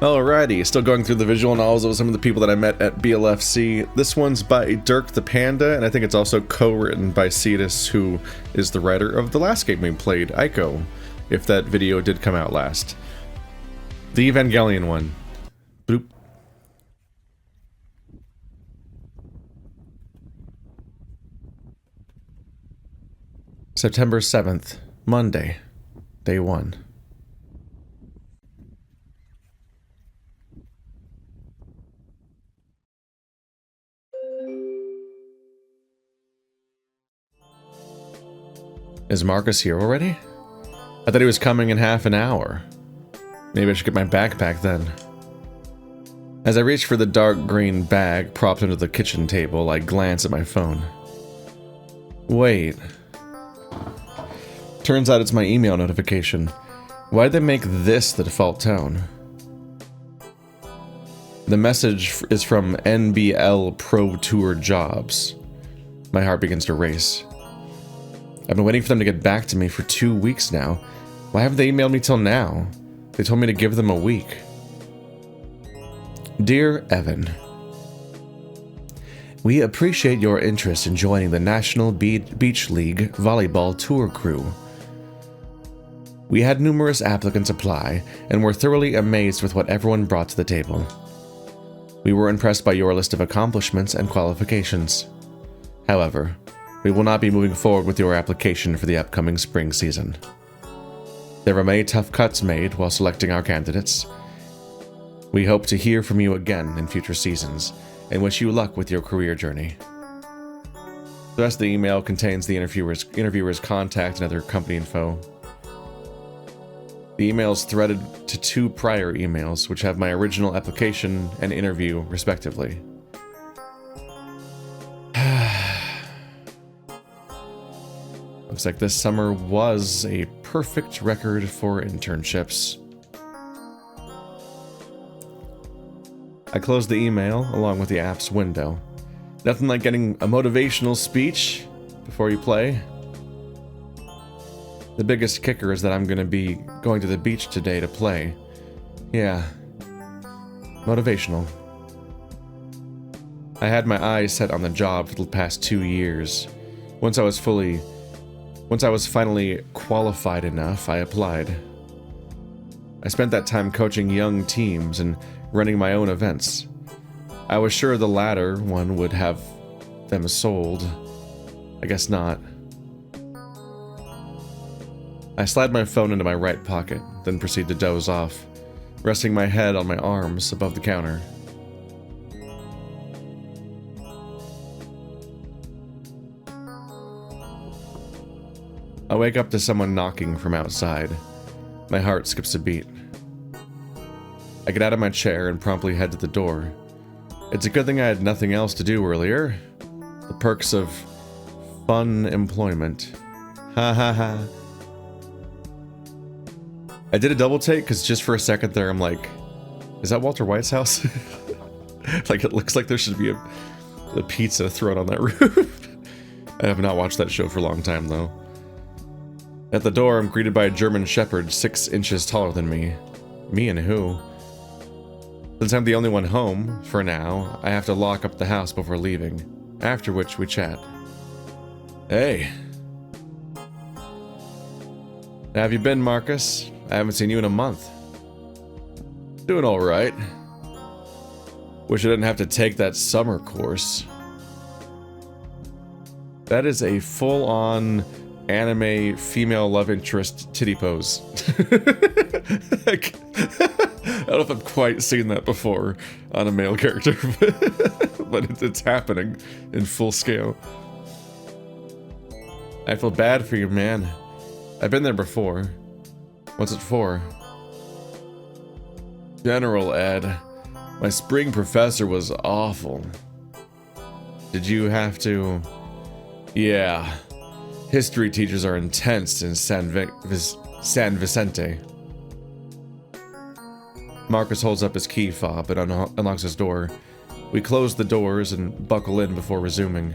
Alrighty, still going through the visual novels of some of the people that I met at BLFC. This one's by Dirk the Panda, and I think it's also co-written by Cetus, who is the writer of the last game we played, Ico, if that video did come out last. The Evangelion one. Boop. September 7th, Monday, day 1. Is Marcus here already? I thought he was coming in half an hour. Maybe I should get my backpack then. As I reach for the dark green bag propped under the kitchen table, I glance at my phone. Wait. Turns out it's my email notification. Why'd they make this the default tone? The message is from NBL Pro Tour Jobs. My heart begins to race. I've been waiting for them to get back to me for 2 weeks now. Why haven't they emailed me till now? They told me to give them a week. Dear Evan, we appreciate your interest in joining the National Beach League Volleyball Tour crew. We had numerous applicants apply, and were thoroughly amazed with what everyone brought to the table. We were impressed by your list of accomplishments and qualifications. However, we will not be moving forward with your application for the upcoming spring season. There were many tough cuts made while selecting our candidates. We hope to hear from you again in future seasons, and wish you luck with your career journey. The rest of the email contains the interviewer's contact and other company info. The email is threaded to 2 prior emails, which have my original application and interview, respectively. Looks like this summer was a perfect record for internships. I closed the email along with the app's window. Nothing like getting a motivational speech before you play. The biggest kicker is that I'm going to be going to the beach today to play. Yeah. Motivational. I had my eyes set on the job for the past 2 years. Once I was finally qualified enough, I applied. I spent that time coaching young teams and running my own events. I was sure the latter one would have them sold. I guess not. I slide my phone into my right pocket, then proceed to doze off, resting my head on my arms above the counter. I wake up to someone knocking from outside. My heart skips a beat. I get out of my chair and promptly head to the door. It's a good thing I had nothing else to do earlier. The perks of fun employment. Ha ha ha. I did a double take because just for a second there I'm like, is that Walter White's house? Like it looks like there should be a pizza thrown on that roof. I have not watched that show for a long time though. At the door, I'm greeted by a German Shepherd 6 inches taller than me. Me and who? Since I'm the only one home, for now, I have to lock up the house before leaving, after which we chat. Hey. How have you been, Marcus? I haven't seen you in a month. Doing alright. Wish I didn't have to take that summer course. That is a full-on anime female love interest titty pose. I don't know if I've quite seen that before on a male character, but it's happening in full scale. I feel bad for you, man. I've been there before. What's it for? General Ed. My spring professor was awful. Did you have to... Yeah. History teachers are intense in San Vicente. Marcus holds up his key fob and unlocks his door. We close the doors and buckle in before resuming.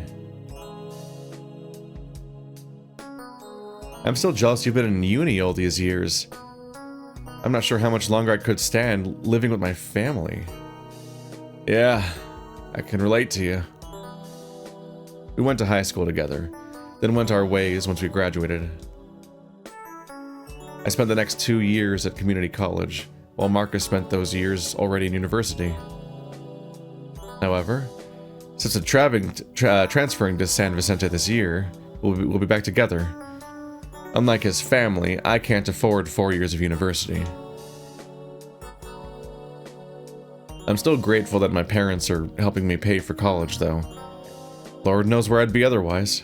I'm still jealous you've been in uni all these years. I'm not sure how much longer I could stand living with my family. Yeah, I can relate to you. We went to high school together, then went our ways once we graduated. I spent the next 2 years at community college, while Marcus spent those years already in university. However, since transferring to San Vicente this year, we'll be back together. Unlike his family, I can't afford 4 years of university. I'm still grateful that my parents are helping me pay for college, though. Lord knows where I'd be otherwise.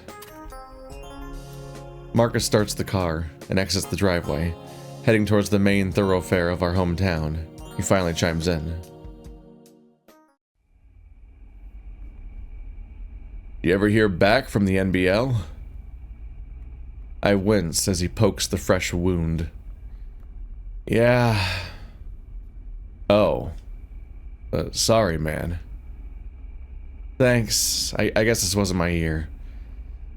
Marcus starts the car and exits the driveway, heading towards the main thoroughfare of our hometown. He finally chimes in. You ever hear back from the NBL? I wince as he pokes the fresh wound. Yeah. Oh. Sorry, man. Thanks. I guess this wasn't my year.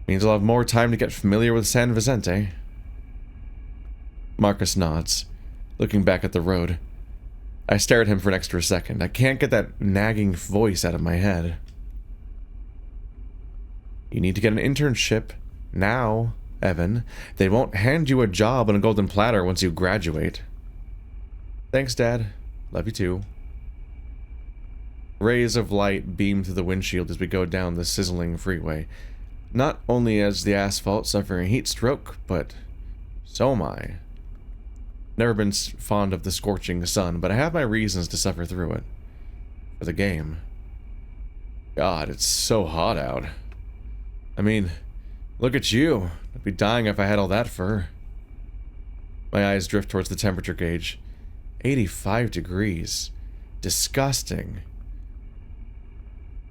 Means I'll have more time to get familiar with San Vicente. Marcus nods, looking back at the road. I stare at him for an extra second. I can't get that nagging voice out of my head. You need to get an internship now, Evan. They won't hand you a job on a golden platter once you graduate. Thanks, Dad. Love you too. Rays of light beam through the windshield as we go down the sizzling freeway. Not only is the asphalt suffering a heat stroke, but so am I. Never been fond of the scorching sun, but I have my reasons to suffer through it. For the game. God, it's so hot out. I mean, look at you. I'd be dying if I had all that fur. My eyes drift towards the temperature gauge. 85 degrees. Disgusting.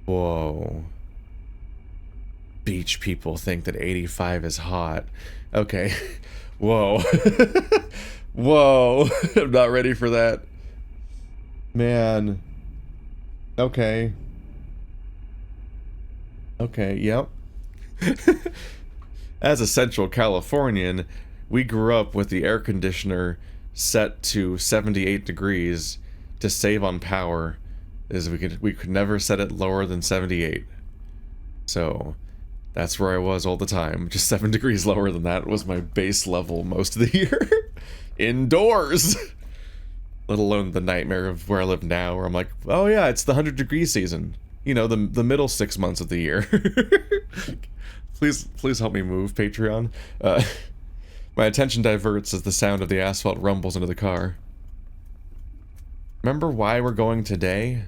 Whoa. Beach people think that 85 is hot. Okay. Whoa. Whoa. I'm not ready for that. Man. Okay. Okay, yep. As a Central Californian, we grew up with the air conditioner set to 78 degrees to save on power, as we could never set it lower than 78. So that's where I was all the time. Just 7 degrees lower than that was my base level most of the year. Indoors. Let alone the nightmare of where I live now, where I'm like, oh yeah, it's the 100-degree season. You know, the middle 6 months of the year. Please help me move, Patreon. My attention diverts as the sound of the asphalt rumbles into the car. Remember why we're going today?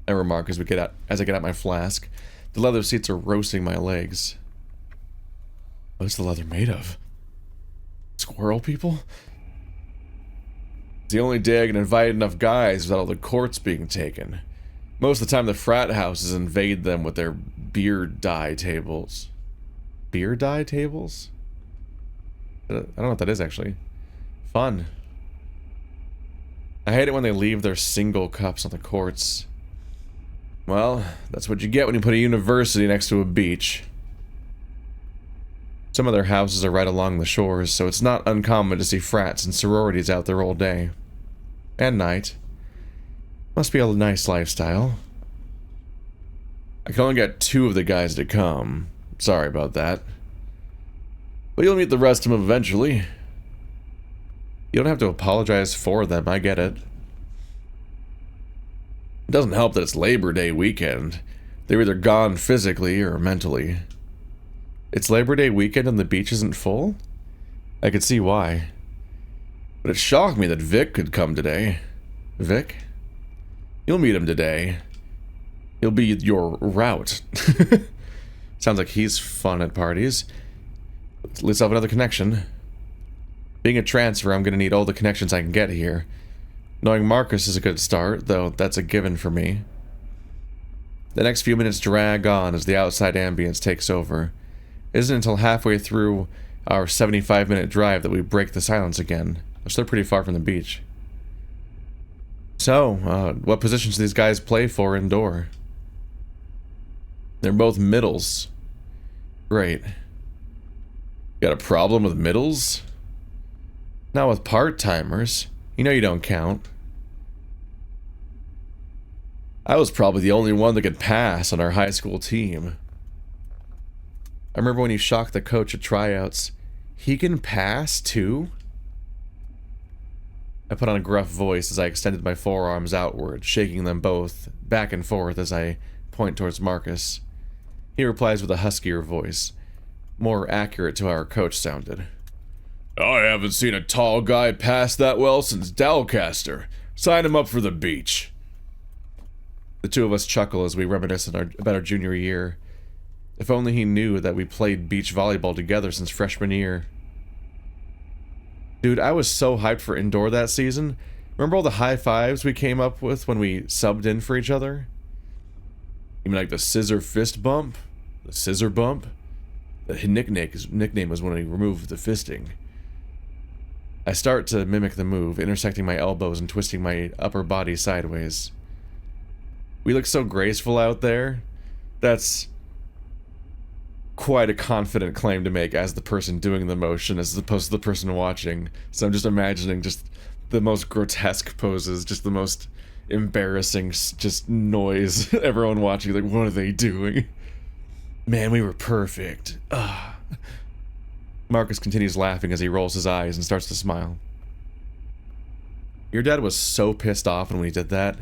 I remark as I get out my flask. The leather seats are roasting my legs. What's the leather made of? Squirrel people? It's the only day I can invite enough guys without all the courts being taken. Most of the time the frat houses invade them with their beer dye tables. Beer dye tables? I don't know what that is, actually. Fun. I hate it when they leave their single cups on the courts. Well, that's what you get when you put a university next to a beach. Some of their houses are right along the shores, so it's not uncommon to see frats and sororities out there all day. And night. Must be a nice lifestyle. I can only get 2 of the guys to come. Sorry about that. But you'll meet the rest of them eventually. You don't have to apologize for them, I get it. It doesn't help that it's Labor Day weekend. They're either gone physically or mentally. It's Labor Day weekend and the beach isn't full? I could see why. But it shocked me that Vic could come today. Vic? You'll meet him today. He'll be your route. Sounds like he's fun at parties. Let's have another connection. Being a transfer, I'm gonna need all the connections I can get here. Knowing Marcus is a good start, though that's a given for me. The next few minutes drag on as the outside ambience takes over. It isn't until halfway through our 75-minute drive that we break the silence again. We're still pretty far from the beach. So, what positions do these guys play for indoor? They're both middles. Great. Got a problem with middles? Not with part-timers. You know you don't count. I was probably the only one that could pass on our high school team. I remember when you shocked the coach at tryouts. He can pass, too? I put on a gruff voice as I extended my forearms outward, shaking them both back and forth as I point towards Marcus. He replies with a huskier voice, more accurate to how our coach sounded. I haven't seen a tall guy pass that well since Dalcaster. Sign him up for the beach. The two of us chuckle as we reminisce about our junior year. If only he knew that we played beach volleyball together since freshman year. Dude, I was so hyped for indoor that season. Remember all the high fives we came up with when we subbed in for each other? You mean like the scissor fist bump? The scissor bump? The nickname was when he removed the fisting. I start to mimic the move, intersecting my elbows and twisting my upper body sideways. We look so graceful out there. That's quite a confident claim to make as the person doing the motion as opposed to the person watching. So I'm just imagining just the most grotesque poses, just the most embarrassing just noise. Everyone watching like, what are they doing? Man, we were perfect. Ugh. Marcus continues laughing as he rolls his eyes and starts to smile. Your dad was so pissed off when we did that.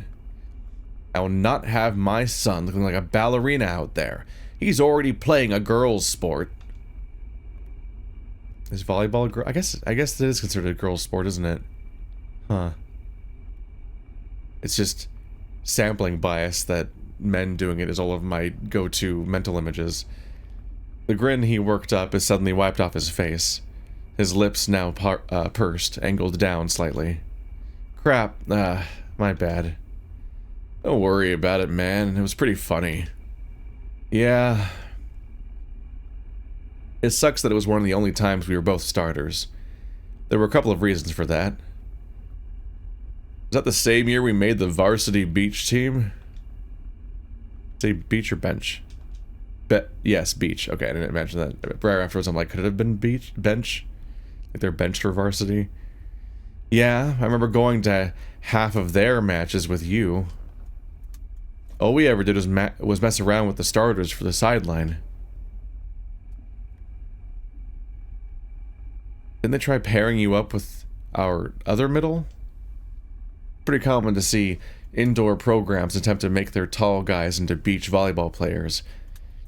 I will not have my son looking like a ballerina out there. He's already playing a girl's sport. Is volleyball a girl? I guess it is considered a girl's sport, isn't it? Huh. It's just sampling bias that men doing it is all of my go-to mental images. The grin he worked up is suddenly wiped off his face. His lips now pursed, angled down slightly. Crap. My bad. Don't worry about it, man. It was pretty funny. Yeah. It sucks that it was one of the only times we were both starters. There were a couple of reasons for that. Was that the same year we made the varsity beach team? Say beach or bench? Yes, beach. Okay, I didn't mention that. Right afterwards, I'm like, could it have been bench? Like they're benched for varsity? Yeah, I remember going to half of their matches with you. All we ever did was mess around with the starters for the sideline. Didn't they try pairing you up with our other middle? Pretty common to see indoor programs attempt to make their tall guys into beach volleyball players.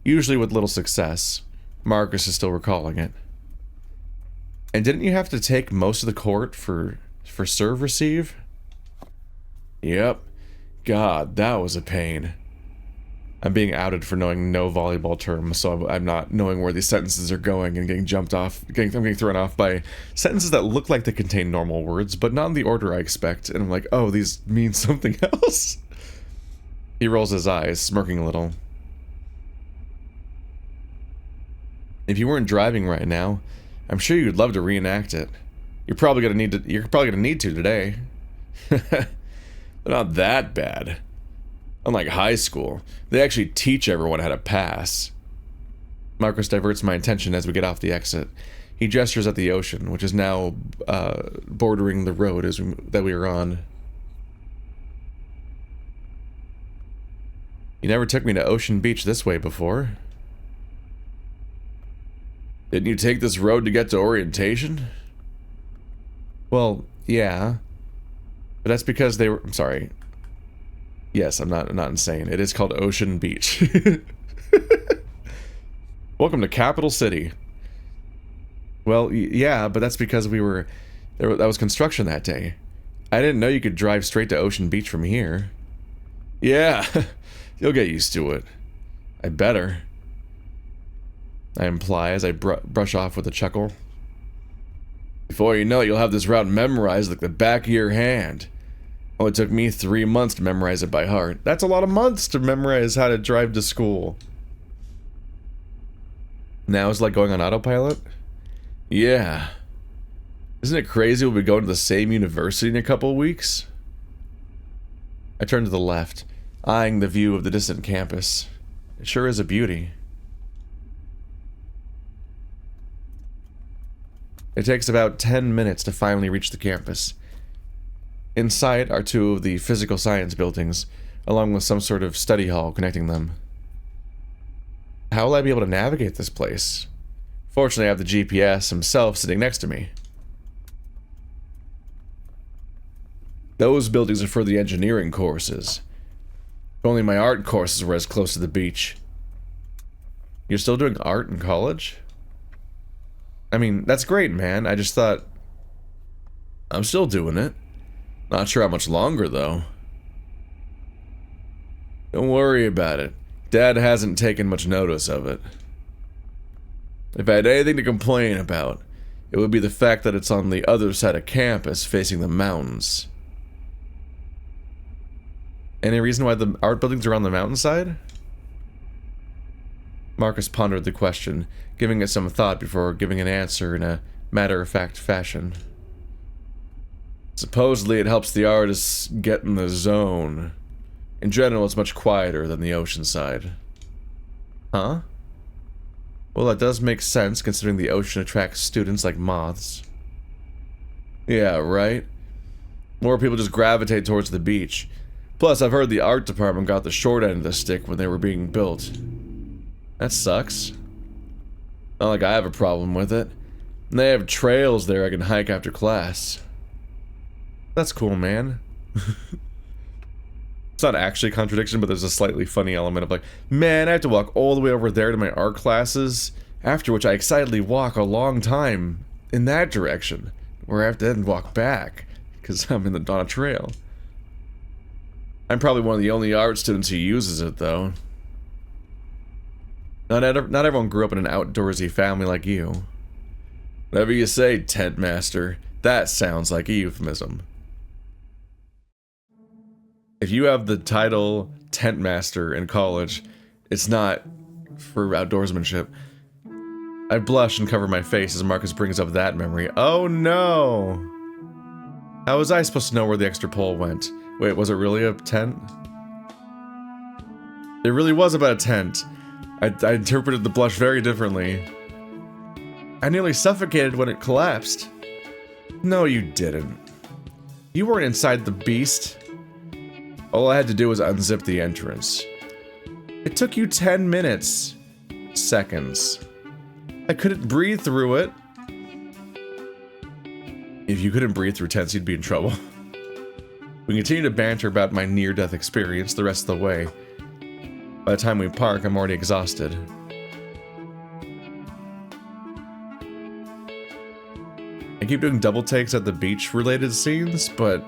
Usually with little success. Marcus is still recalling it. And didn't you have to take most of the court for serve receive? Yep. God, that was a pain. I'm being outed for knowing no volleyball terms, so I'm not knowing where these sentences are going and getting jumped off. I'm getting thrown off by sentences that look like they contain normal words, but not in the order I expect. And I'm like, oh, these mean something else. He rolls his eyes, smirking a little. If you weren't driving right now, I'm sure you'd love to reenact it. You're probably gonna need to today. They're not that bad. Unlike high school, they actually teach everyone how to pass. Marcus diverts my attention as we get off the exit. He gestures at the ocean, which is now bordering the road that we are on. You never took me to Ocean Beach this way before. Didn't you take this road to get to orientation? Well, yeah. But that's because they were... I'm sorry. Yes, I'm not insane. It is called Ocean Beach. Welcome to Capital City. Well, yeah, but that's because we were... that was construction that day. I didn't know you could drive straight to Ocean Beach from here. Yeah, you'll get used to it. I better. I imply as I brush off with a chuckle. Before you know it, you'll have this route memorized like the back of your hand. Only took me 3 months to memorize it by heart. That's a lot of months to memorize how to drive to school. Now it's like going on autopilot? Yeah. Isn't it crazy we'll be going to the same university in a couple of weeks? I turn to the left, eyeing the view of the distant campus. It sure is a beauty. It takes about 10 minutes to finally reach the campus. Inside are two of the physical science buildings, along with some sort of study hall connecting them. How will I be able to navigate this place? Fortunately, I have the GPS himself sitting next to me. Those buildings are for the engineering courses. If only my art courses were as close to the beach. You're still doing art in college? I mean, that's great, man. I just thought... I'm still doing it. Not sure how much longer, though. Don't worry about it. Dad hasn't taken much notice of it. If I had anything to complain about, it would be the fact that it's on the other side of campus, facing the mountains. Any reason why the art buildings are on the mountainside? Marcus pondered the question, giving it some thought before giving an answer in a matter-of-fact fashion. Supposedly it helps the artists get in the zone. In general, it's much quieter than the ocean side. Huh? Well, that does make sense, considering the ocean attracts students like moths. Yeah, right? More people just gravitate towards the beach. Plus, I've heard the art department got the short end of the stick when they were being built. That sucks. Not like I have a problem with it. And they have trails there I can hike after class. That's cool, man. It's not actually a contradiction, but there's a slightly funny element of like, man, I have to walk all the way over there to my art classes, after which I excitedly walk a long time in that direction, where I have to then walk back, because I'm on a trail. I'm probably one of the only art students who uses it, though. Not everyone grew up in an outdoorsy family like you. Whatever you say, tent master, that sounds like a euphemism. If you have the title tent master in college, it's not for outdoorsmanship. I blush and cover my face as Marcus brings up that memory. Oh no! How was I supposed to know where the extra pole went? Wait, was it really a tent? It really was about a tent. I interpreted the blush very differently. I nearly suffocated when it collapsed. No, you didn't. You weren't inside the beast. All I had to do was unzip the entrance. It took you 10 minutes. Seconds. I couldn't breathe through it. If you couldn't breathe through tents, you'd be in trouble. We continue to banter about my near-death experience the rest of the way. By the time we park, I'm already exhausted. I keep doing double takes at the beach-related scenes, but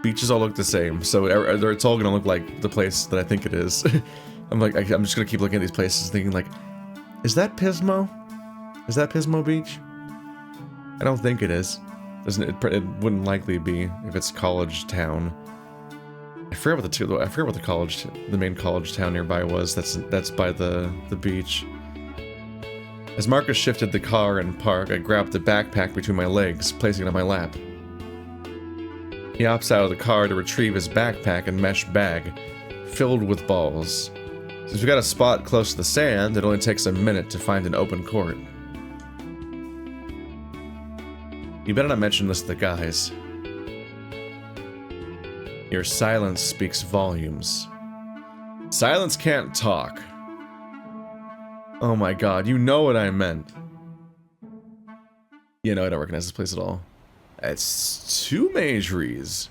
beaches all look the same, so it's all gonna look like the place that I think it is. I'm just gonna keep looking at these places thinking like, is that Pismo? Is that Pismo Beach? I don't think it is. It wouldn't likely be if it's college town. I forget what the main college town nearby was. That's by the beach. As Marcus shifted the car and park, I grabbed the backpack between my legs, placing it on my lap. He hops out of the car to retrieve his backpack and mesh bag, filled with balls. Since we got a spot close to the sand, it only takes a minute to find an open court. You better not mention this to the guys. Your silence speaks volumes. Silence can't talk. Oh my god, you know what I meant. Yeah, no, I don't recognize this place at all. It's two majories.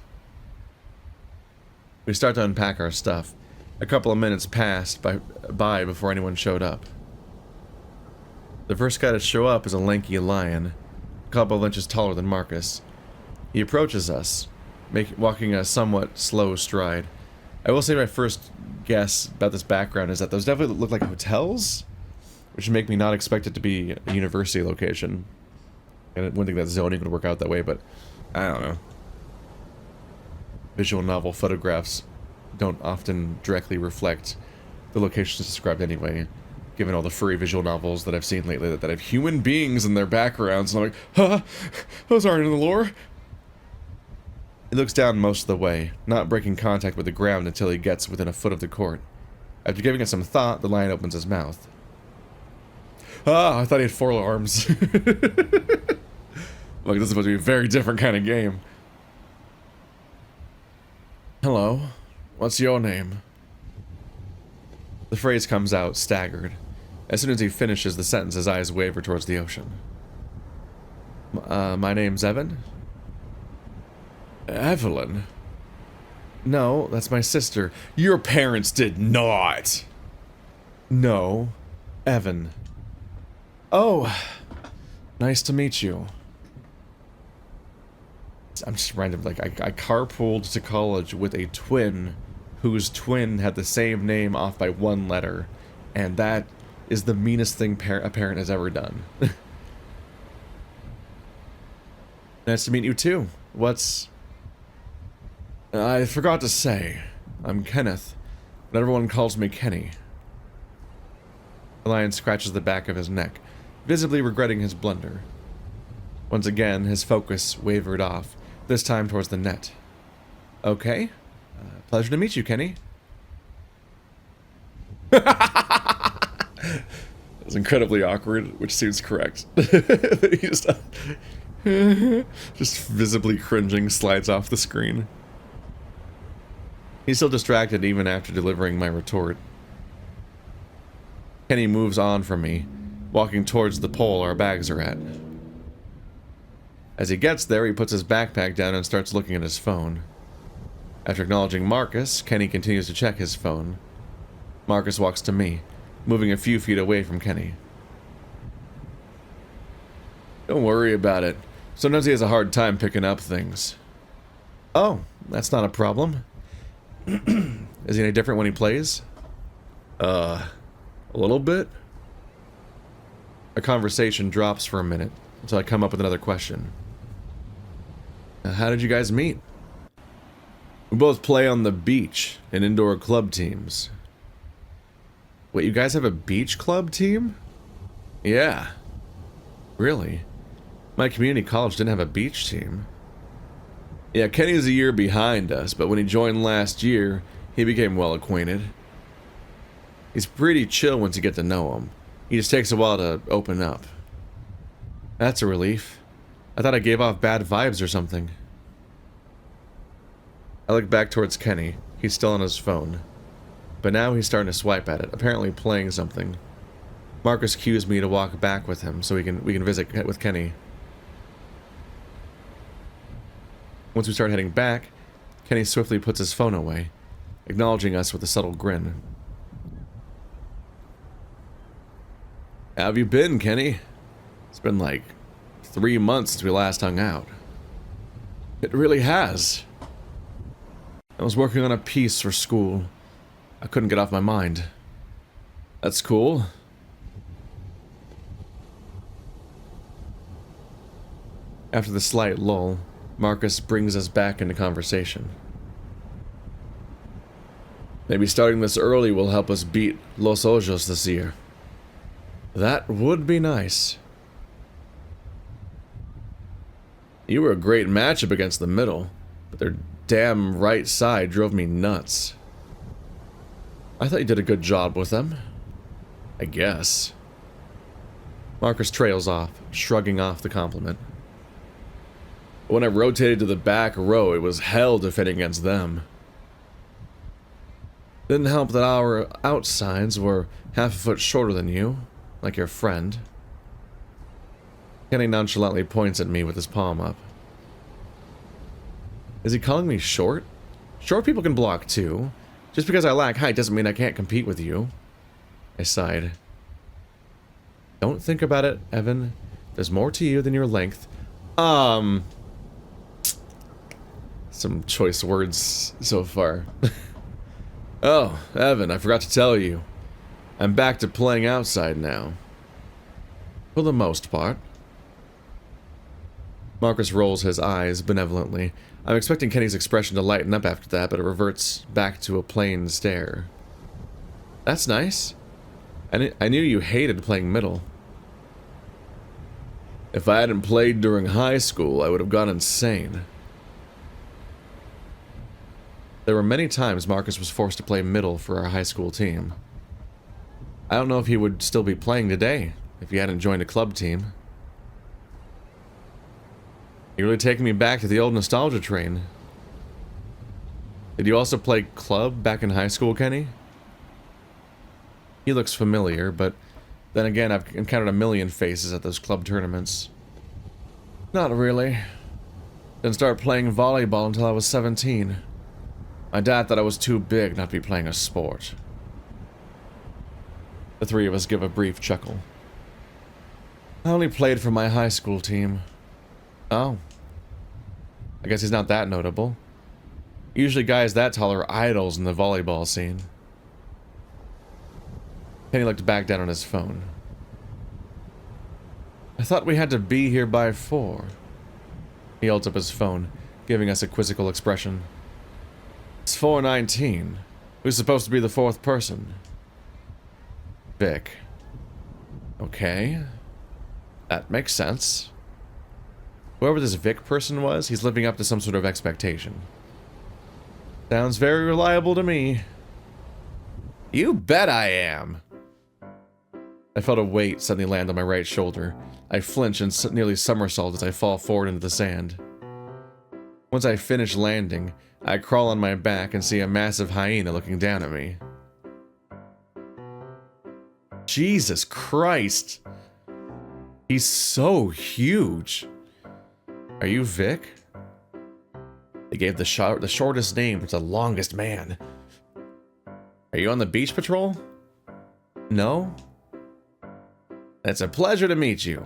We start to unpack our stuff. A couple of minutes passed by before anyone showed up. The first guy to show up is a lanky lion, a couple of inches taller than Marcus. He approaches us, walking a somewhat slow stride. I will say my first guess about this background is that those definitely look like hotels, which would make me not expect it to be a university location. And I wouldn't think that zoning would work out that way, but I don't know. Visual novel photographs don't often directly reflect the locations described anyway, given all the furry visual novels that I've seen lately that have human beings in their backgrounds, and I'm like, huh, those aren't in the lore. He looks down most of the way, not breaking contact with the ground until he gets within a foot of the court. After giving it some thought, the lion opens his mouth. Ah, I thought he had 4 arms. Like, this is supposed to be a very different kind of game. Hello, what's your name? The phrase comes out, staggered. As soon as he finishes the sentence, his eyes waver towards the ocean. My name's Evan? Evelyn? No, that's my sister. Your parents did not! No, Evan. Oh, nice to meet you. I'm just random, like, I carpooled to college with a twin whose twin had the same name off by 1 letter, and that is the meanest thing a parent has ever done. Nice to meet you too. I forgot to say, I'm Kenneth, but everyone calls me Kenny. The lion scratches the back of his neck, visibly regretting his blunder. Once again, his focus wavered off, this time towards the net. Okay. Pleasure to meet you, Kenny. It was incredibly awkward, which seems correct. He just visibly cringing slides off the screen. He's still distracted even after delivering my retort. Kenny moves on from me, walking towards the pole our bags are at. As he gets there, he puts his backpack down and starts looking at his phone. After acknowledging Marcus, Kenny continues to check his phone. Marcus walks to me, moving a few feet away from Kenny. Don't worry about it. Sometimes he has a hard time picking up things. Oh, that's not a problem. Is he any different when he plays? A little bit. Our conversation drops for a minute until I come up with another question. How did you guys meet? We both play on the beach in indoor club teams. Wait, you guys have a beach club team? Yeah. Really? My community college didn't have a beach team. Yeah, Kenny's a year behind us, but when he joined last year, he became well acquainted. He's pretty chill once you get to know him. He just takes a while to open up. That's a relief. I thought I gave off bad vibes or something. I look back towards Kenny. He's still on his phone. But now he's starting to swipe at it, apparently playing something. Marcus cues me to walk back with him so we can visit with Kenny. Once we start heading back, Kenny swiftly puts his phone away, acknowledging us with a subtle grin. How have you been, Kenny? It's been like 3 months since we last hung out. It really has. I was working on a piece for school. I couldn't get off my mind. That's cool. After the slight lull, Marcus brings us back into conversation. Maybe starting this early will help us beat Los Ojos this year. That would be nice. You were a great matchup against the middle, but their damn right side drove me nuts. I thought you did a good job with them. I guess. Marcus trails off, shrugging off the compliment. When I rotated to the back row, it was hell defending against them. Didn't help that our outsides were half a foot shorter than you, like your friend. Kenny nonchalantly points at me with his palm up. Is he calling me short? Short people can block too. Just because I lack height doesn't mean I can't compete with you. I sighed. Don't think about it, Evan. There's more to you than your length. Some choice words so far. Oh, Evan, I forgot to tell you. I'm back to playing outside now. For the most part. Marcus rolls his eyes benevolently. I'm expecting Kenny's expression to lighten up after that, but it reverts back to a plain stare. That's nice. I knew you hated playing middle. If I hadn't played during high school, I would have gone insane. There were many times Marcus was forced to play middle for our high school team. I don't know if he would still be playing today, if you hadn't joined a club team. You're really taking me back to the old nostalgia train. Did you also play club back in high school, Kenny? He looks familiar, but then again, I've encountered a million faces at those club tournaments. Not really. Didn't start playing volleyball until I was 17. My dad thought I was too big not to be playing a sport. The three of us give a brief chuckle. I only played for my high school team. Oh. I guess he's not that notable. Usually guys that tall are idols in the volleyball scene. Kenny looked back down on his phone. I thought we had to be here by 4. He holds up his phone, giving us a quizzical expression. It's 4:19. Who's supposed to be the 4th person? Vic. Okay. That makes sense. Whoever this Vic person was, he's living up to some sort of expectation. Sounds very reliable to me. You bet I am. I felt a weight suddenly land on my right shoulder. I flinch and nearly somersault as I fall forward into the sand. Once I finish landing, I crawl on my back and see a massive hyena looking down at me. Jesus Christ! He's so huge! Are you Vic? They gave the shortest name to the longest man. Are you on the beach patrol? No? It's a pleasure to meet you.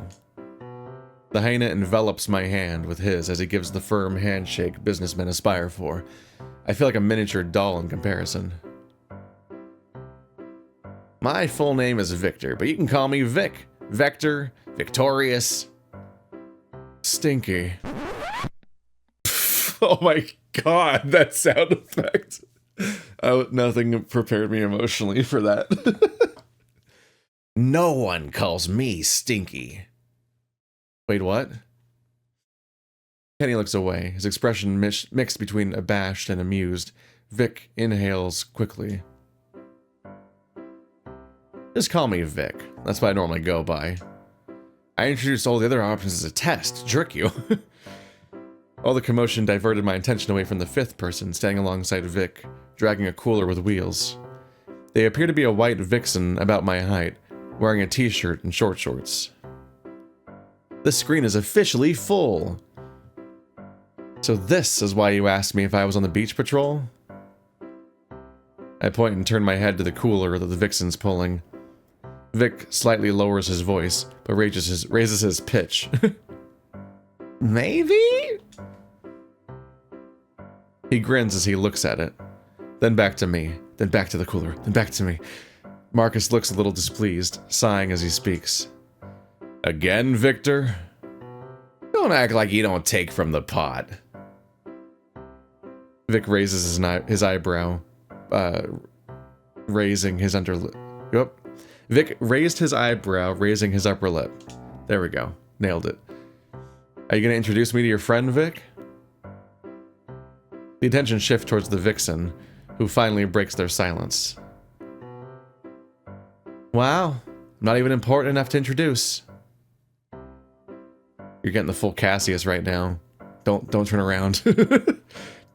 The hyena envelops my hand with his as he gives the firm handshake businessmen aspire for. I feel like a miniature doll in comparison. My full name is Victor, but you can call me Vic. Vector, Victorious. Stinky. Oh my god, that sound effect. Nothing prepared me emotionally for that. No one calls me Stinky. Wait, what? Kenny looks away, his expression mixed between abashed and amused. Vic inhales quickly. Just call me Vic. That's what I normally go by. I introduced all the other options as a test to trick you. All the commotion diverted my attention away from the 5th person standing alongside Vic, dragging a cooler with wheels. They appear to be a white vixen about my height, wearing a t-shirt and short shorts. The screen is officially full. So this is why you asked me if I was on the beach patrol? I point and turn my head to the cooler that the vixen's pulling. Vic slightly lowers his voice, but raises his pitch. Maybe? He grins as he looks at it. Then back to me, then back to the cooler, then back to me. Marcus looks a little displeased, sighing as he speaks. Again, Victor? Don't act like you don't take from the pot. Vic raises his eyebrow, raising his underlip. Yep. Vic raised his eyebrow, raising his upper lip. There we go. Nailed it. Are you going to introduce me to your friend, Vic? The attention shifts towards the vixen, who finally breaks their silence. Wow, I'm not even important enough to introduce. You're getting the full Cassius right now. Don't turn around.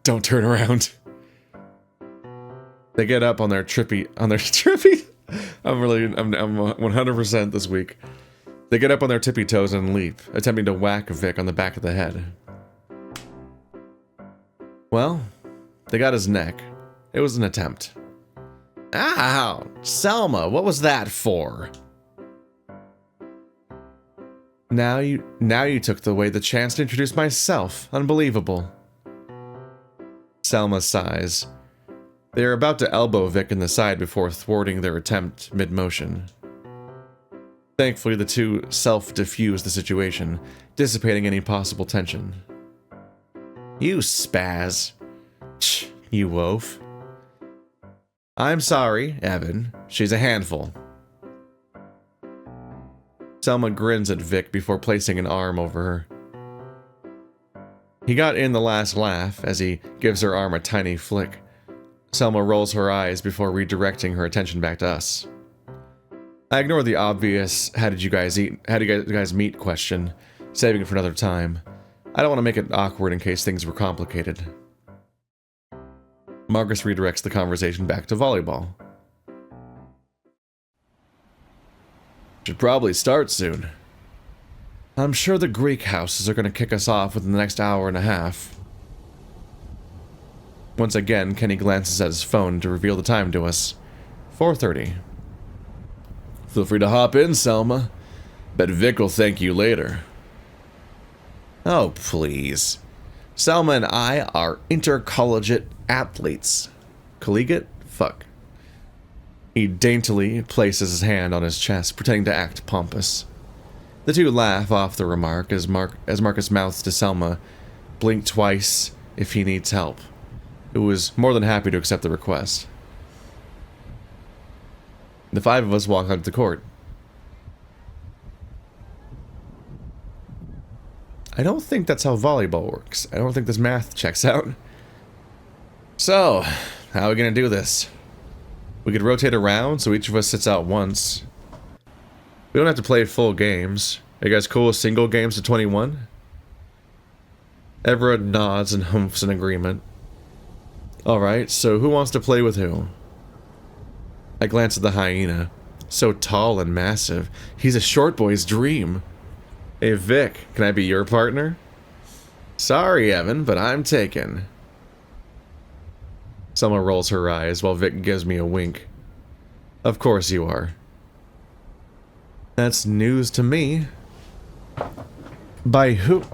Don't turn around. They get up on their trippy. I'm 100% this week. They get up on their tippy toes and leap, attempting to whack Vic on the back of the head. Well, they got his neck. It was an attempt. Ow! Selma, what was that for? Now you took away the chance to introduce myself. Unbelievable. Selma sighs. They are about to elbow Vic in the side before thwarting their attempt mid-motion. Thankfully, the two self-diffuse the situation, dissipating any possible tension. You spaz. Tch, you oaf. I'm sorry, Evan. She's a handful. Selma grins at Vic before placing an arm over her. He got in the last laugh as he gives her arm a tiny flick. Selma rolls her eyes before redirecting her attention back to us. I ignore the obvious how did you guys meet question, saving it for another time. I don't want to make it awkward in case things were complicated. Marcus redirects the conversation back to volleyball. Should probably start soon. I'm sure the Greek houses are going to kick us off within the next hour and a half. Once again, Kenny glances at his phone to reveal the time to us. 4:30. Feel free to hop in, Selma. Bet Vic will thank you later. Oh, please. Selma and I are intercollegiate athletes. Collegiate? Fuck. He daintily places his hand on his chest, pretending to act pompous. The two laugh off the remark as Marcus mouths to Selma, blink twice if he needs help, who is more than happy to accept the request. The five of us walk onto the court. I don't think that's how volleyball works. I don't think this math checks out. So, how are we gonna do this? We could rotate around so each of us sits out once. We don't have to play full games. Are you guys cool with single games to 21? Everett nods and humphs in agreement. Alright, so who wants to play with who? I glance at the hyena. So tall and massive. He's a short boy's dream. Hey Vic, can I be your partner? Sorry, Evan, but I'm taken. Selma rolls her eyes while Vic gives me a wink. Of course you are. That's news to me. By who?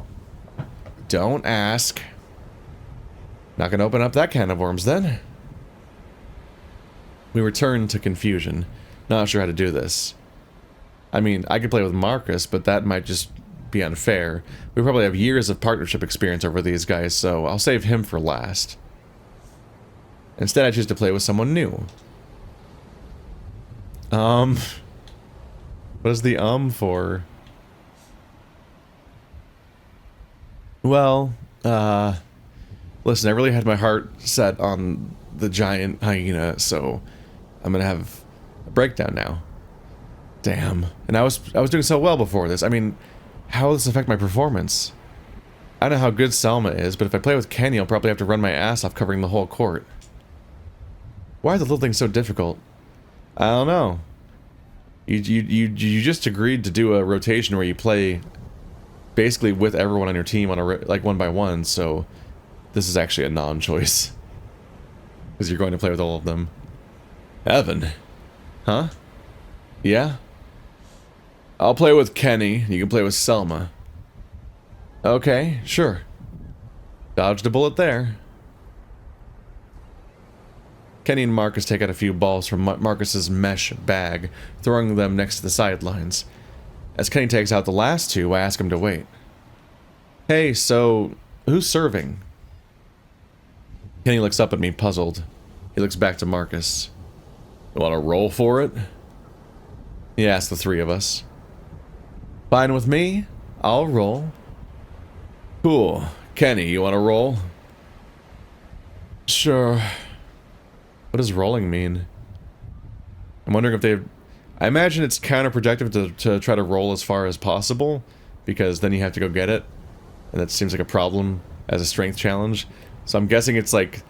Don't ask. Not gonna open up that can of worms then. We return to confusion. Not sure how to do this. I mean, I could play with Marcus, but that might just be unfair. We probably have years of partnership experience over these guys, so I'll save him for last. Instead, I choose to play with someone new. What is the for? Well, listen, I really had my heart set on the giant hyena, so I'm gonna have a breakdown now. Damn. And I was doing so well before this. I mean, how will this affect my performance? I don't know how good Selma is, but if I play with Kenny, I'll probably have to run my ass off covering the whole court. Why are the little things so difficult? I don't know. You just agreed to do a rotation where you play basically with everyone on your team on a like one by one, so this is actually a non-choice because you're going to play with all of them. Evan, huh? Yeah. I'll play with Kenny. You can play with Selma. Okay, sure. Dodged a bullet there. Kenny and Marcus take out a few balls from Marcus's mesh bag, throwing them next to the sidelines. As Kenny takes out the last two, I ask him to wait. Hey, so, who's serving? Kenny looks up at me, puzzled. He looks back to Marcus. You want to roll for it? He asks the three of us. Fine with me. I'll roll. Cool. Kenny, you want to roll? Sure. What does rolling mean? I'm wondering if they've... I imagine it's counterproductive to try to roll as far as possible, because then you have to go get it, and that seems like a problem as a strength challenge. So I'm guessing it's like...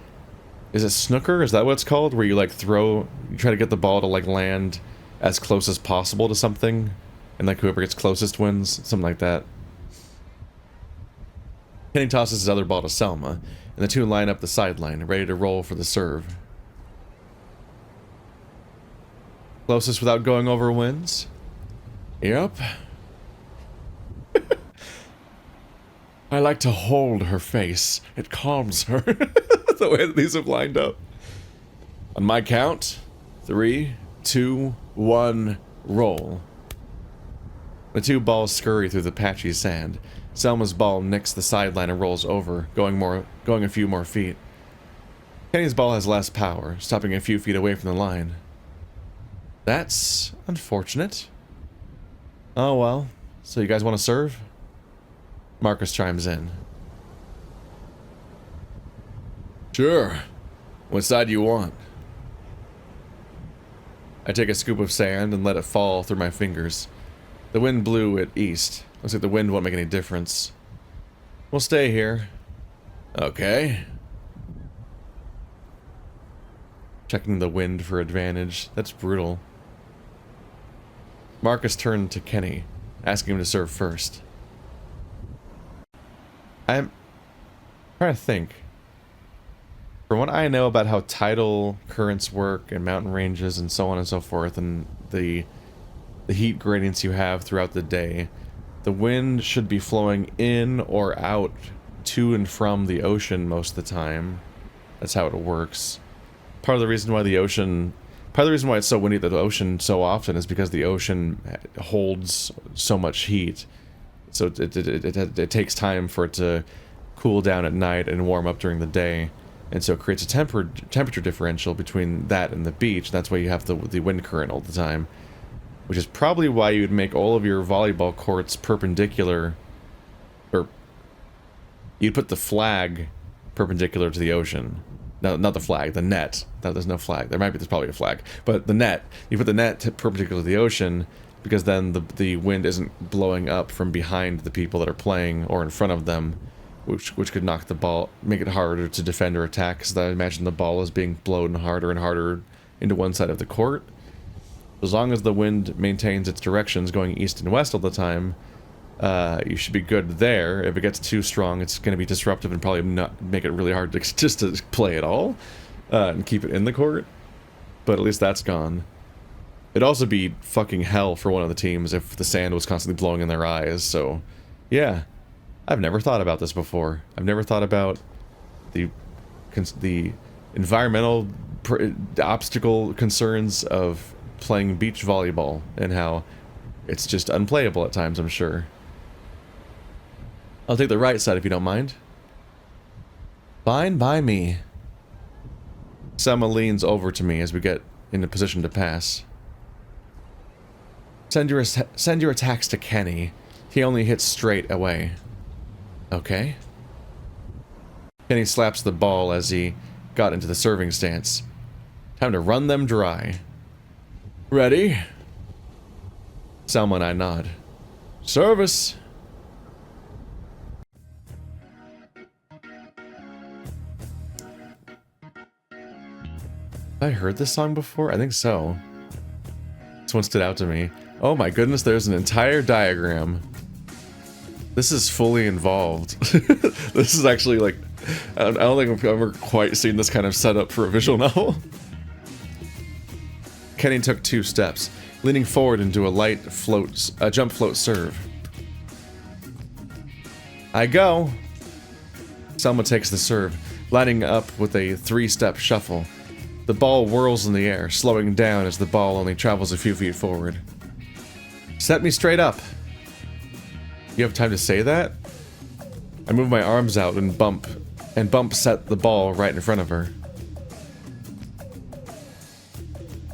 Is it snooker? Is that what it's called? Where you like throw... You try to get the ball to like land as close as possible to something, and like whoever gets closest wins, something like that. Kenny tosses his other ball to Selma, and the two line up the sideline, ready to roll for the serve. Closest without going over wins? Yep. I like to hold her face. It calms her. The way that these have lined up. On my count, 3, 2, 1, roll. The two balls scurry through the patchy sand. Selma's ball nicks the sideline and rolls over, going a few more feet. Kenny's ball has less power, stopping a few feet away from the line. That's unfortunate. Oh well, so you guys want to serve? Marcus chimes in. Sure. What side do you want? I take a scoop of sand and let it fall through my fingers. The wind blew it east. Looks like the wind won't make any difference. We'll stay here. Okay. Checking the wind for advantage. That's brutal. Marcus turned to Kenny, asking him to serve first. I'm trying to think. From what I know about how tidal currents work and mountain ranges and so on and so forth, and the heat gradients you have throughout the day, the wind should be flowing in or out to and from the ocean most of the time. That's how it works. Part of the reason why it's so windy at the ocean so often is because the ocean holds so much heat. So it takes time for it to cool down at night and warm up during the day. And so it creates a temperature differential between that and the beach. That's why you have the wind current all the time. Which is probably why you would make all of your volleyball courts perpendicular. Or you'd put the flag perpendicular to the ocean. No, not the flag, the net. There's no flag. There's probably a flag. But the net. You put the net perpendicular to the ocean because then the wind isn't blowing up from behind the people that are playing or in front of them, which could knock the ball, make it harder to defend or attack, because I imagine the ball is being blown harder and harder into one side of the court. As long as the wind maintains its directions going east and west all the time, you should be good there. If it gets too strong, it's going to be disruptive and probably not make it really hard to just to play at all and keep it in the court. But at least that's gone. It'd also be fucking hell for one of the teams if the sand was constantly blowing in their eyes. So, yeah, I've never thought about this before. I've never thought about the environmental obstacle concerns of playing beach volleyball and how it's just unplayable at times, I'm sure. I'll take the right side if you don't mind. Fine by me. Selma leans over to me as we get in a position to pass. Send your attacks to Kenny. He only hits straight away. Okay. Kenny slaps the ball as he got into the serving stance. Time to run them dry. Ready? Selma and I nod. Service! Have I heard this song before? I think so. This one stood out to me. Oh my goodness, there's an entire diagram. This is fully involved. This is actually like... I don't think I've ever quite seen this kind of setup for a visual novel. Kenny took 2 steps, leaning forward into a jump float serve. I go. Selma takes the serve, lining up with a 3-step shuffle. The ball whirls in the air, slowing down as the ball only travels a few feet forward. Set me straight up. You have time to say that? I move my arms out and bump set the ball right in front of her.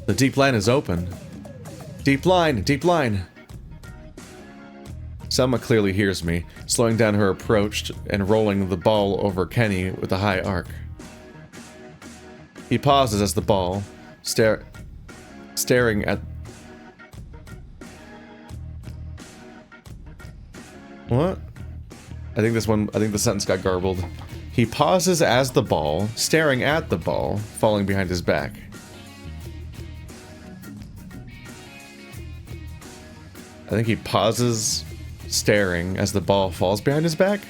The deep line is open. Deep line, deep line. Selma clearly hears me, slowing down her approach and rolling the ball over Kenny with a high arc. He pauses as the ball, staring at... What? I think the sentence got garbled. He pauses as the ball, staring at the ball, falling behind his back. I think he pauses, staring, as the ball falls behind his back.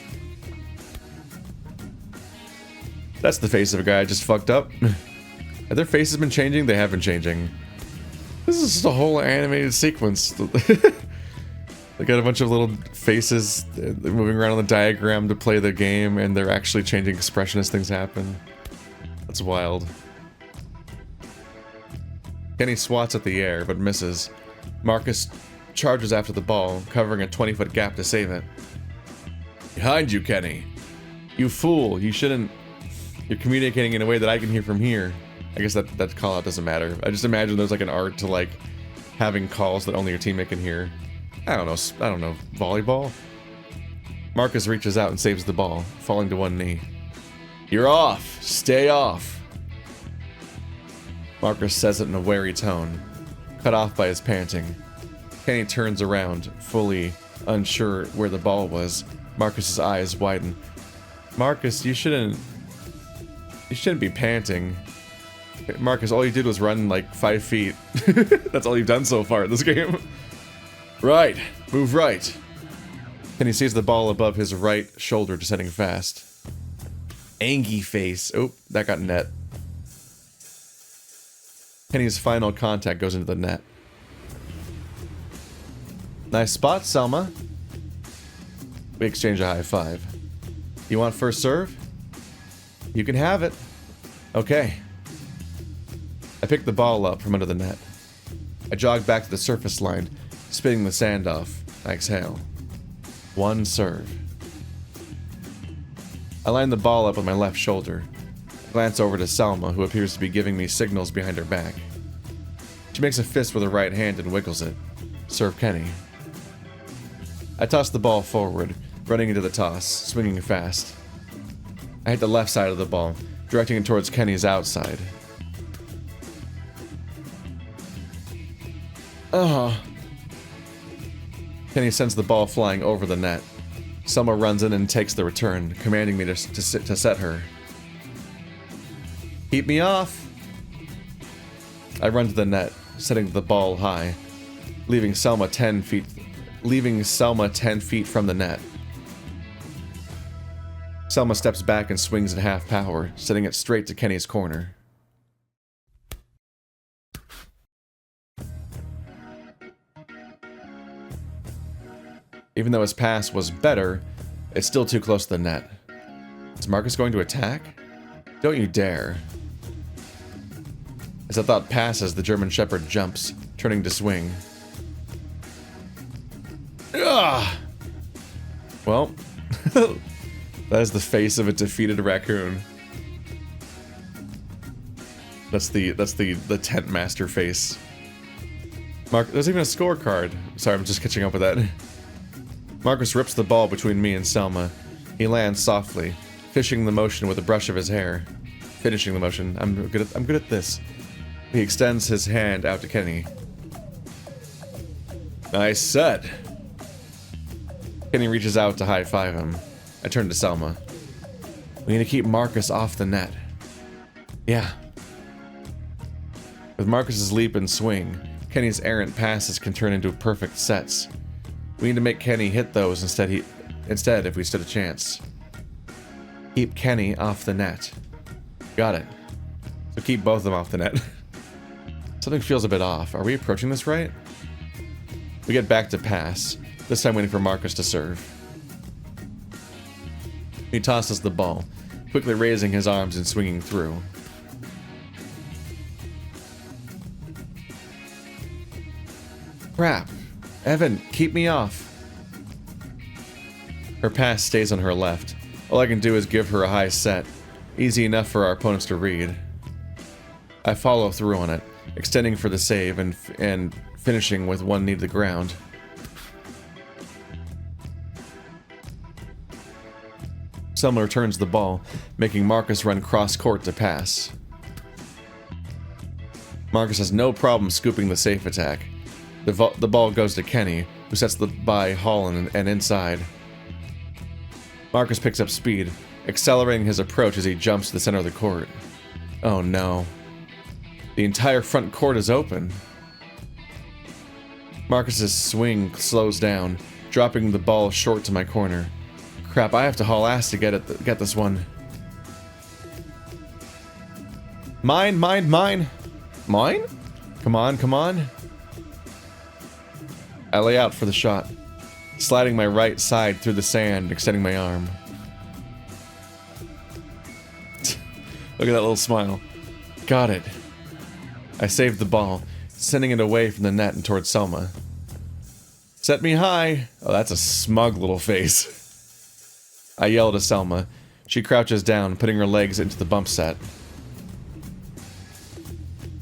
That's the face of a guy I just fucked up. Have their faces been changing? They have been changing. This is just a whole animated sequence. They got a bunch of little faces moving around on the diagram to play the game, and they're actually changing expression as things happen. That's wild. Kenny swats at the air, but misses. Marcus charges after the ball, covering a 20-foot gap to save it. Behind you, Kenny. You fool, you shouldn't... You're communicating in a way that I can hear from here. I guess that call-out doesn't matter. I just imagine there's like an art to like having calls that only your teammate can hear. I don't know, volleyball? Marcus reaches out and saves the ball, falling to one knee. You're off! Stay off! Marcus says it in a wary tone. cut off by his panting. Kenny turns around, fully unsure where the ball was. Marcus's eyes widen. Marcus, you shouldn't be panting. Marcus, all you did was run like 5 feet. That's all you've done so far in this game. Right, move right. Kenny sees the ball above his right shoulder descending fast. Angy face. Oh, that got net. Kenny's final contact goes into the net. Nice spot, Selma. We exchange a high five. You want first serve? You can have it. Okay. I pick the ball up from under the net. I jog back to the surface line, spitting the sand off. I exhale. One serve. I line the ball up with my left shoulder. I glance over to Selma, who appears to be giving me signals behind her back. She makes a fist with her right hand and wiggles it. Serve Kenny. I toss the ball forward, running into the toss, swinging fast. I hit the left side of the ball, directing it towards Kenny's outside. Kenny sends the ball flying over the net. Selma runs in and takes the return, commanding me to set her. Keep me off! I run to the net, setting the ball high, leaving Selma 10 feet from the net. Selma steps back and swings at half power, setting it straight to Kenny's corner. Even though his pass was better, it's still too close to the net. Is Marcus going to attack? Don't you dare. As the thought passes, the German Shepherd jumps, turning to swing. Ugh! Well, that is the face of a defeated raccoon. That's the tent master face. There's even a scorecard. Sorry, I'm just catching up with that. Marcus rips the ball between me and Selma. He lands softly, finishing the motion with a brush of his hair. Finishing the motion. I'm good at this. He extends his hand out to Kenny. Nice set. Kenny reaches out to high-five him. I turn to Selma. We need to keep Marcus off the net. Yeah. With Marcus's leap and swing, Kenny's errant passes can turn into perfect sets. We need to make Kenny hit those instead if we stood a chance. Keep Kenny off the net. Got it. So keep both of them off the net. Something feels a bit off. Are we approaching this right? We get back to pass, this time waiting for Marcus to serve. He tosses the ball, quickly raising his arms and swinging through. Crap. Evan, keep me off. Her pass stays on her left. All I can do is give her a high set, easy enough for our opponents to read. I follow through on it, extending for the save and finishing with one knee to the ground. Selma returns the ball, making Marcus run cross-court to pass. Marcus has no problem scooping the safe attack. The ball goes to Kenny, who sets the by Holland and inside. Marcus picks up speed, accelerating his approach as he jumps to the center of the court. Oh no. The entire front court is open. Marcus's swing slows down, dropping the ball short to my corner. Crap, I have to haul ass to get this one. Mine! Mine? Come on. I lay out for the shot, sliding my right side through the sand, extending my arm. Look at that little smile. Got it. I saved the ball, sending it away from the net and towards Selma. Set me high! Oh, that's a smug little face. I yell to Selma. She crouches down, putting her legs into the bump set.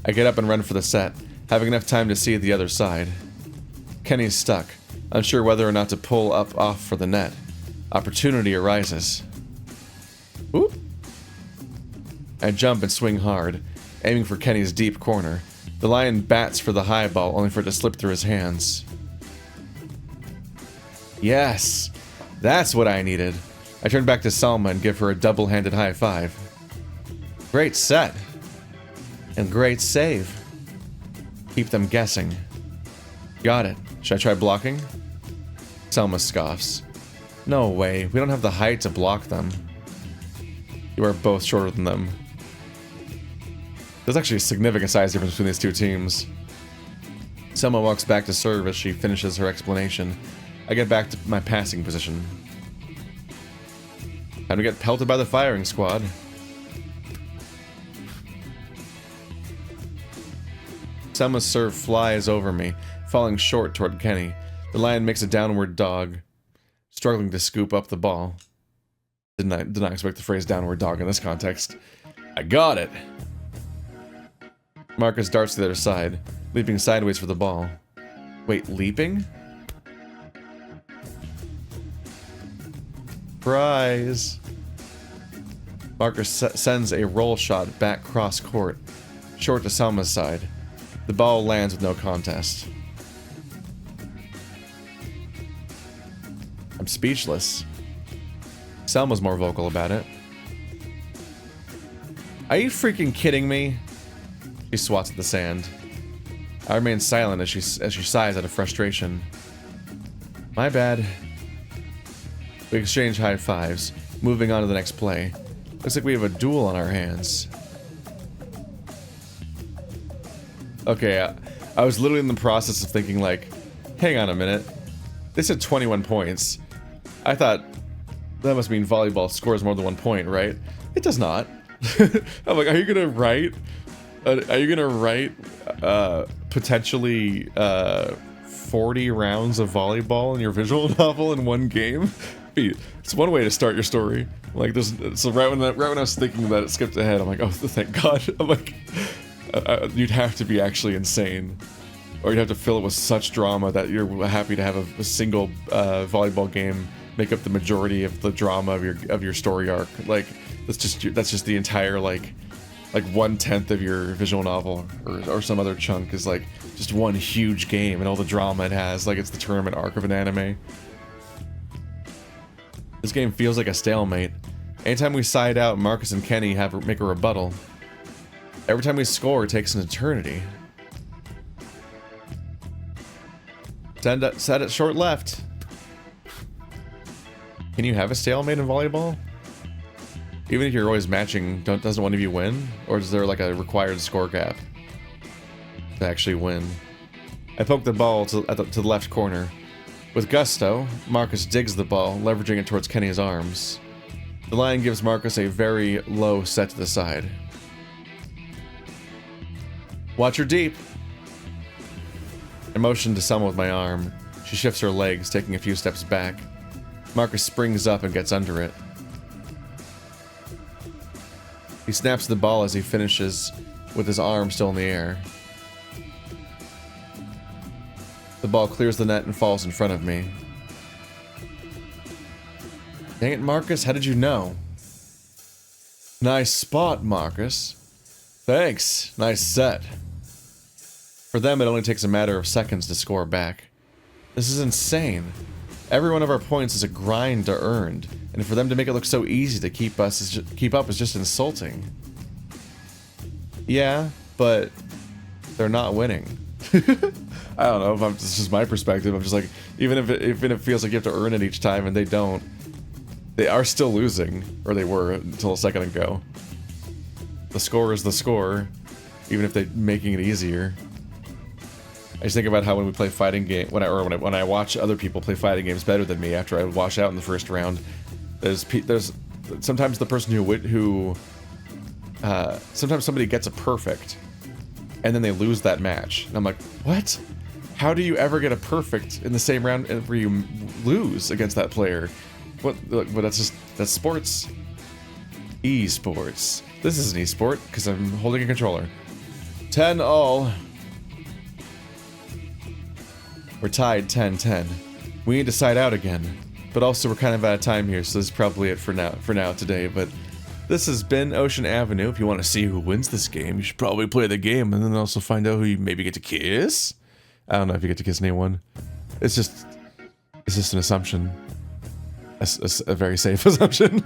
I get up and run for the set, having enough time to see the other side. Kenny's stuck, unsure whether or not to pull up off for the net. Opportunity arises. Whoop! I jump and swing hard, aiming for Kenny's deep corner, The lion bats for the high ball, only for it to slip through his hands. Yes! That's what I needed. I turn back to Selma and give her a double-handed high five. Great set. And great save. Keep them guessing. Got it. Should I try blocking? Selma scoffs. No way. We don't have the height to block them. You are both shorter than them. There's actually a significant size difference between these two teams. Selma walks back to serve as she finishes her explanation. I get back to my passing position. Time to get pelted by the firing squad. Selma's serve flies over me, falling short toward Kenny. The lion makes a downward dog, struggling to scoop up the ball. Did not expect the phrase downward dog in this context. I got it! Marcus darts to the other side, leaping sideways for the ball. Wait, leaping? Prize! Marcus sends a roll shot back cross court, short to Selma's side. The ball lands with no contest. I'm speechless. Selma's more vocal about it. Are you freaking kidding me? She swats at the sand. I remain silent as she sighs out of frustration. My bad. We exchange high fives, moving on to the next play. Looks like we have a duel on our hands. Okay, I was literally in the process of thinking like, hang on a minute. They said 21 points. I thought that must mean volleyball scores more than 1 point, right? It does not. I'm like, are you gonna write? Are you gonna write potentially 40 rounds of volleyball in your visual novel in one game? It's one way to start your story. Like this, so right when I was thinking that it skipped ahead, I'm like, oh, thank God. I'm like, you'd have to be actually insane, or you'd have to fill it with such drama that you're happy to have a single volleyball game make up the majority of the drama of your story arc. Like that's just the entire like 1/10 of your visual novel or some other chunk is like just one huge game and all the drama it has. Like it's the tournament arc of an anime. This game feels like a stalemate. Anytime we side out, Marcus and Kenny make a rebuttal. Every time we score, it takes an eternity. Set it short left. Can you have a stalemate in volleyball? Even if you're always matching, doesn't one of you win? Or is there like a required score gap to actually win? I poke the ball to the left corner. With gusto, Marcus digs the ball, leveraging it towards Kenny's arms. The lion gives Marcus a very low set to the side. Watch her deep! I motion to Selma with my arm. She shifts her legs, taking a few steps back. Marcus springs up and gets under it. He snaps the ball as he finishes, with his arm still in the air. The ball clears the net and falls in front of me. Dang it, Marcus, how did you know? Nice spot, Marcus. Thanks, nice set. For them, it only takes a matter of seconds to score back. This is insane. Every one of our points is a grind to earn, and for them to make it look so easy to keep up is just insulting. Yeah, but they're not winning. I don't know if it's just my perspective. I'm just like, even if it feels like you have to earn it each time, and they don't, they are still losing, or they were until a second ago. The score is the score, even if they're making it easier. I just think about how when we play fighting game, when I watch other people play fighting games better than me after I wash out in the first round, there's sometimes the person who sometimes somebody gets a perfect, and then they lose that match, and I'm like, what? How do you ever get a perfect in the same round where you lose against that player? What? But that's sports. E-sports. This is an e-sport because I'm holding a controller. 10-all. We're tied 10-10. We need to side out again, but also we're kind of out of time here, so this is probably it for now today. But This has been Ocean Avenue. If you want to see who wins this game, you should probably play the game and then also find out who you maybe get to kiss. I don't know if you get to kiss anyone. It's just an assumption. A very safe assumption.